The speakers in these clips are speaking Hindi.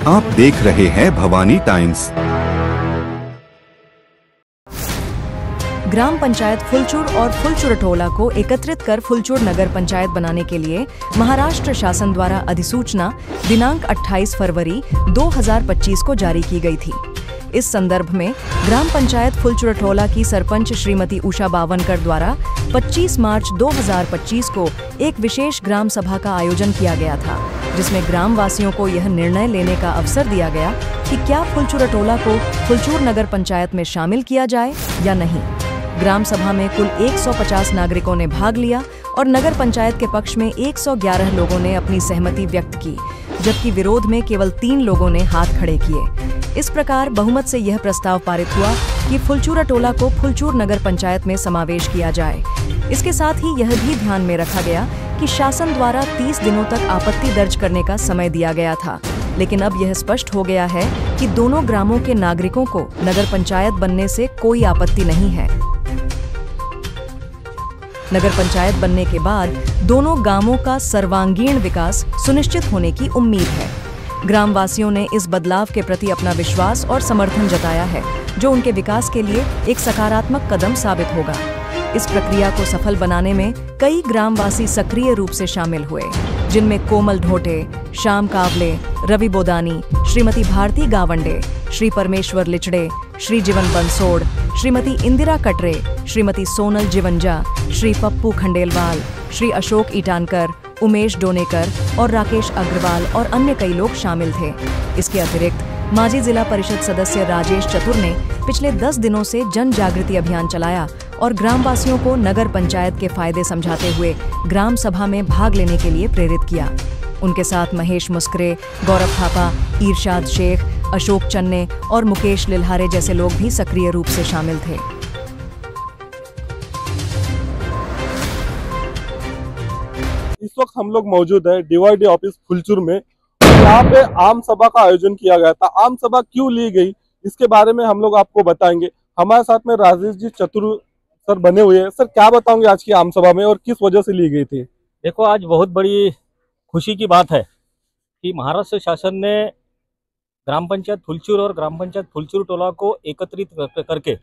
आप देख रहे हैं भवानी टाइम्स। ग्राम पंचायत फुलचूर और फुलचूरटोला को एकत्रित कर फुलचूर नगर पंचायत बनाने के लिए महाराष्ट्र शासन द्वारा अधिसूचना दिनांक 28 फरवरी 2025 को जारी की गई थी। इस संदर्भ में ग्राम पंचायत फुलचूरटोला की सरपंच श्रीमती उषा बावनकर द्वारा 25 मार्च 2025 को एक विशेष ग्राम सभा का आयोजन किया गया था, जिसमें ग्राम वासियों को यह निर्णय लेने का अवसर दिया गया कि क्या फुलचूरटोला को फुलचूर नगर पंचायत में शामिल किया जाए या नहीं। ग्राम सभा में कुल 150 नागरिकों ने भाग लिया और नगर पंचायत के पक्ष में 111 लोगों ने अपनी सहमति व्यक्त की, जबकि विरोध में केवल 3 लोगों ने हाथ खड़े किए। इस प्रकार बहुमत से यह प्रस्ताव पारित हुआ कि फुलचूरटोला को फुलचूर नगर पंचायत में समावेश किया जाए। इसके साथ ही यह भी ध्यान में रखा गया कि शासन द्वारा 30 दिनों तक आपत्ति दर्ज करने का समय दिया गया था, लेकिन अब यह स्पष्ट हो गया है कि दोनों ग्रामों के नागरिकों को नगर पंचायत बनने से कोई आपत्ति नहीं है। नगर पंचायत बनने के बाद दोनों गांवों का सर्वांगीण विकास सुनिश्चित होने की उम्मीद है। ग्रामवासियों ने इस बदलाव के प्रति अपना विश्वास और समर्थन जताया है, जो उनके विकास के लिए एक सकारात्मक कदम साबित होगा। इस प्रक्रिया को सफल बनाने में कई ग्रामवासी सक्रिय रूप से शामिल हुए, जिनमें कोमल ढोटे, श्याम कावले, रवि बोदानी, श्रीमती भारती गावंडे, श्री परमेश्वर लिचड़े, श्री जीवन बंसोड़, श्रीमती इंदिरा कटरे, श्रीमती सोनल जिवंजा, श्री पप्पू खंडेलवाल, श्री अशोक ईटानकर, उमेश डोनेकर और राकेश अग्रवाल और अन्य कई लोग शामिल थे। इसके अतिरिक्त माजी जिला परिषद सदस्य राजेश चतुर ने पिछले 10 दिनों से जन जागृति अभियान चलाया और ग्रामवासियों को नगर पंचायत के फायदे समझाते हुए ग्राम सभा में भाग लेने के लिए प्रेरित किया। उनके साथ महेश मुस्करे, गौरव थापा, इरशाद शेख, अशोक चन्ने और मुकेश लिल्हारे जैसे लोग भी सक्रिय रूप से शामिल थे। इस वक्त हम लोग मौजूद है डीवाईडी ऑफिस फुलचूर में। यहाँ पे आम सभा का आयोजन किया गया था। आम सभा क्यों ली गई, इसके बारे में हम लोग आपको बताएंगे। हमारे साथ में राजेश जी चतुर सर बने हुए हैं। सर, क्या बताओगे आज की आम सभा में और किस वजह से ली गई थी? देखो, आज बहुत बड़ी खुशी की बात है कि महाराष्ट्र शासन ने ग्राम पंचायत फुलचूर और ग्राम पंचायत फुलचूरटोला को एकत्रित करके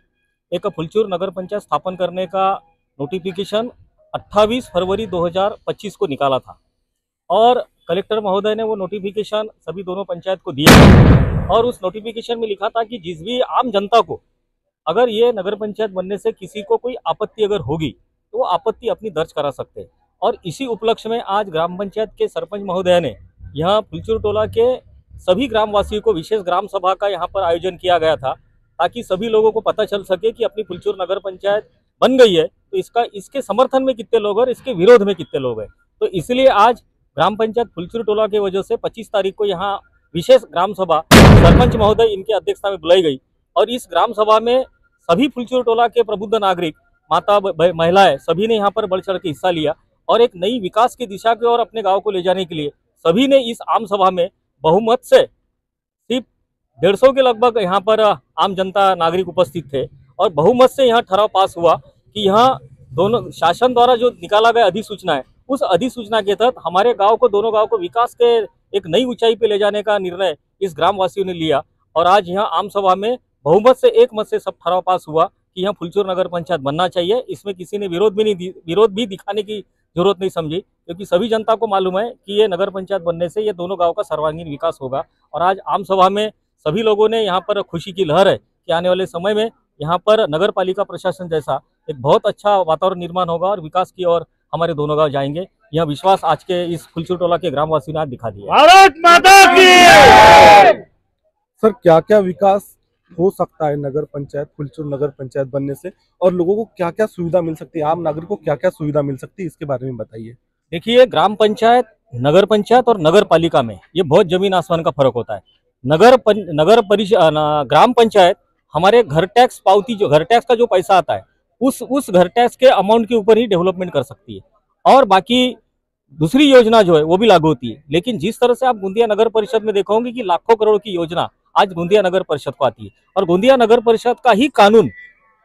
एक फुलचूर नगर पंचायत स्थापन करने का नोटिफिकेशन 28 फरवरी 2025 को निकाला था और कलेक्टर महोदय ने वो नोटिफिकेशन सभी दोनों पंचायत को दिया और उस नोटिफिकेशन में लिखा था कि जिस भी आम जनता को अगर ये नगर पंचायत बनने से किसी को कोई आपत्ति अगर होगी तो वो आपत्ति अपनी दर्ज करा सकते हैं। और इसी उपलक्ष्य में आज ग्राम पंचायत के सरपंच महोदय ने यहाँ फुलचूरटोला के सभी ग्रामवासियों को विशेष ग्राम सभा का यहाँ पर आयोजन किया गया था, ताकि सभी लोगों को पता चल सके कि अपनी फुलचूर नगर पंचायत बन गई है तो इसके समर्थन में कितने लोग और इसके विरोध में कितने लोग हैं। तो इसलिए आज ग्राम पंचायत फुलचूरटोला की वजह से 25 तारीख को यहाँ विशेष ग्राम सभा सरपंच महोदय इनकी अध्यक्षता में बुलाई गई और इस ग्राम सभा में सभी फुलचूरटोला के प्रबुद्ध नागरिक, माता, महिलाएं सभी ने यहाँ पर बढ़ चढ़ के हिस्सा लिया और एक नई विकास की दिशा की ओर अपने गाँव को ले जाने के लिए सभी ने इस आम सभा में बहुमत से सिर्फ 150 के लगभग यहाँ पर आम जनता नागरिक उपस्थित थे और बहुमत से यहाँ ठराव पास हुआ कि यहाँ दोनों शासन द्वारा जो निकाला गया अधिसूचना है, उस अधिसूचना के तहत हमारे गांव को, दोनों गांव को विकास के एक नई ऊंचाई पे ले जाने का निर्णय इस ग्रामवासियों ने लिया और आज यहाँ आम सभा में बहुमत से, एक मत से सब ठराव पास हुआ कि यहाँ फुलचूर नगर पंचायत बनना चाहिए। इसमें किसी ने विरोध भी दिखाने की जरूरत नहीं समझी, क्योंकि सभी जनता को मालूम है कि ये नगर पंचायत बनने से ये दोनों गाँव का सर्वांगीण विकास होगा। और आज आम सभा में सभी लोगों ने यहाँ पर खुशी की लहर है कि आने वाले समय में यहाँ पर नगर पालिका प्रशासन जैसा एक बहुत अच्छा वातावरण निर्माण होगा और विकास की ओर हमारे दोनों गांव जाएंगे। यह विश्वास आज के इस फुलचूरटोला के ग्रामवासियों ने आज दिखा दिया। भारत माता की। सर, क्या क्या विकास हो सकता है नगर पंचायत फुलचूर नगर पंचायत बनने से और लोगों को क्या क्या सुविधा मिल सकती है, आम नागरिक को क्या क्या सुविधा मिल सकती है, इसके बारे में बताइए। देखिए, ग्राम पंचायत, नगर पंचायत और नगर पालिका में ये बहुत जमीन आसमान का फर्क होता है। ग्राम पंचायत हमारे घर टैक्स पावती, जो घर टैक्स का जो पैसा आता है उस घर टैक्स के अमाउंट के ऊपर ही डेवलपमेंट कर सकती है और बाकी दूसरी योजना जो है वो भी लागू होती है। लेकिन जिस तरह से आप गोंदिया नगर परिषद में देखोगे कि लाखों करोड़ की योजना आज गोंदिया नगर परिषद को आती है और गोंदिया नगर परिषद का ही कानून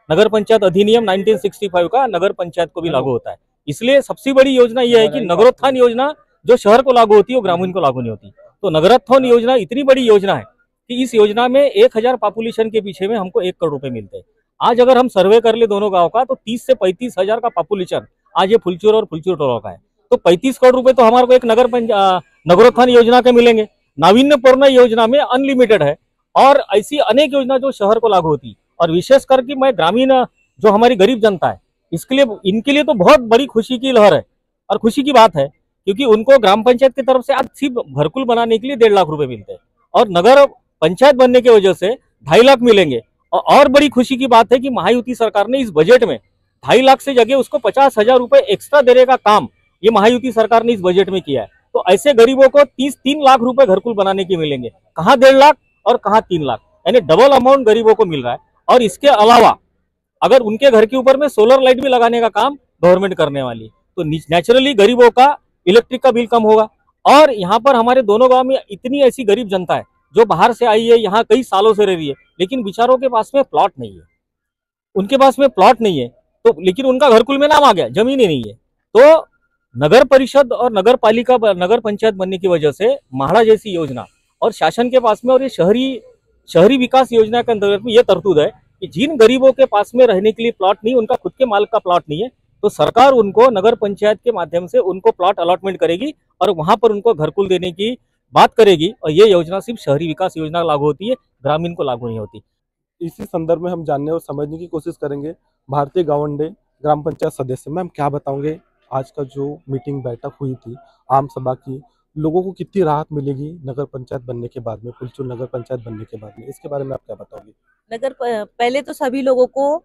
नगर पंचायत अधिनियम 1965 का नगर पंचायत को भी लागू होता है। इसलिए सबसे बड़ी योजना यह है कि नगरोत्थान योजना जो शहर को लागू होती है वो ग्रामीण को लागू नहीं होती। तो नगरोत्थान योजना इतनी बड़ी योजना है कि इस योजना में 1000 पॉपुलेशन के पीछे में हमको 1 करोड़ रुपए मिलते हैं। आज अगर हम सर्वे कर ले दोनों गांव का तो 30 से 35 हजार का पॉपुलेशन आज ये फुलचूर और फुलचूर टोला का है। तो 35 करोड़ रुपए तो हमारे को एक नगरोत्थान योजना के मिलेंगे। नावीन्यपूर्ण योजना में अनलिमिटेड है और ऐसी अनेक योजना जो शहर को लागू होती, और विशेष करके मैं ग्रामीण जो हमारी गरीब जनता है इसके लिए, इनके लिए तो बहुत बड़ी खुशी की लहर है और खुशी की बात है, क्योंकि उनको ग्राम पंचायत की तरफ से आज सिर्फ घरकुल बनाने के लिए 1.5 लाख रुपए मिलते हैं और नगर पंचायत बनने की वजह से 2.5 लाख मिलेंगे। और बड़ी खुशी की बात है कि महायुति सरकार ने इस बजट में 2.5 लाख से जगह उसको 50,000 रुपए एक्स्ट्रा देने का काम ये महायुति सरकार ने इस बजट में किया है। तो ऐसे गरीबों को 3 लाख रुपए घरकुल बनाने के मिलेंगे, कहाँ 1.5 लाख और कहाँ 3 लाख, यानी डबल अमाउंट गरीबों को मिल रहा है। और इसके अलावा अगर उनके घर के ऊपर में सोलर लाइट भी लगाने का काम गवर्नमेंट करने वाली है, तो नेचुरली गरीबों का इलेक्ट्रिक का बिल कम होगा। और यहाँ पर हमारे दोनों गांव में इतनी ऐसी गरीब जनता है जो बाहर से आई है, यहाँ कई सालों से रह रही है, लेकिन बेचारों के पास में प्लॉट नहीं है, उनके पास में प्लॉट नहीं है, तो लेकिन उनका घरकुल में नाम आ गया, जमीन ही नहीं है। तो नगर परिषद और नगर पालिका नगर पंचायत बनने की वजह से म्हाडा जैसी योजना और शासन के पास में और ये शहरी विकास योजना के अंतर्गत में ये तरतूद है कि जिन गरीबों के पास में रहने के लिए प्लॉट नहीं, उनका खुद के मालिक का प्लॉट नहीं है, तो सरकार उनको नगर पंचायत के माध्यम से उनको प्लॉट अलॉटमेंट करेगी और वहां पर उनको घरकुल देने की बात करेगी। और ये योजना सिर्फ शहरी विकास योजना लागू होती है, ग्रामीण को लागू नहीं होती। इसी संदर्भ में हम जानने और समझने की कोशिश करेंगे भारती गावंडे, ग्राम पंचायत सदस्य। मैम, क्या बताओगे, आज का जो मीटिंग बैठक हुई थी आम सभा की, लोगों को कितनी राहत मिलेगी नगर पंचायत बनने के बाद में, फुलचूर नगर पंचायत बनने के बाद में, इसके बारे में आप क्या बताओगे? पहले तो सभी लोगों को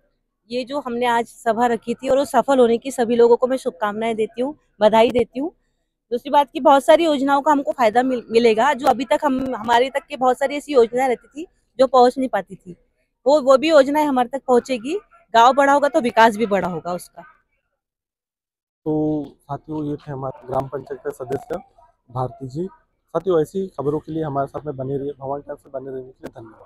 ये जो हमने आज सभा रखी थी और वो सफल होने की सभी लोगों को मैं शुभकामनाएं देती हूँ, बधाई देती हूँ। दूसरी बात की बहुत सारी योजनाओं का हमको फायदा मिलेगा, जो अभी तक हमारे तक के बहुत सारी ऐसी योजनाएं रहती थी जो पहुंच नहीं पाती थी, वो भी योजनाएं हमारे तक पहुंचेगी। गांव बड़ा होगा तो विकास भी बड़ा होगा उसका। तो साथियों, ये थे हमारे ग्राम पंचायत के सदस्य भारती जी। साथियों, ऐसी खबरों के लिए हमारे साथ में बने रहिए, भवानी टाइम्स से बने रहने के लिए धन्यवाद।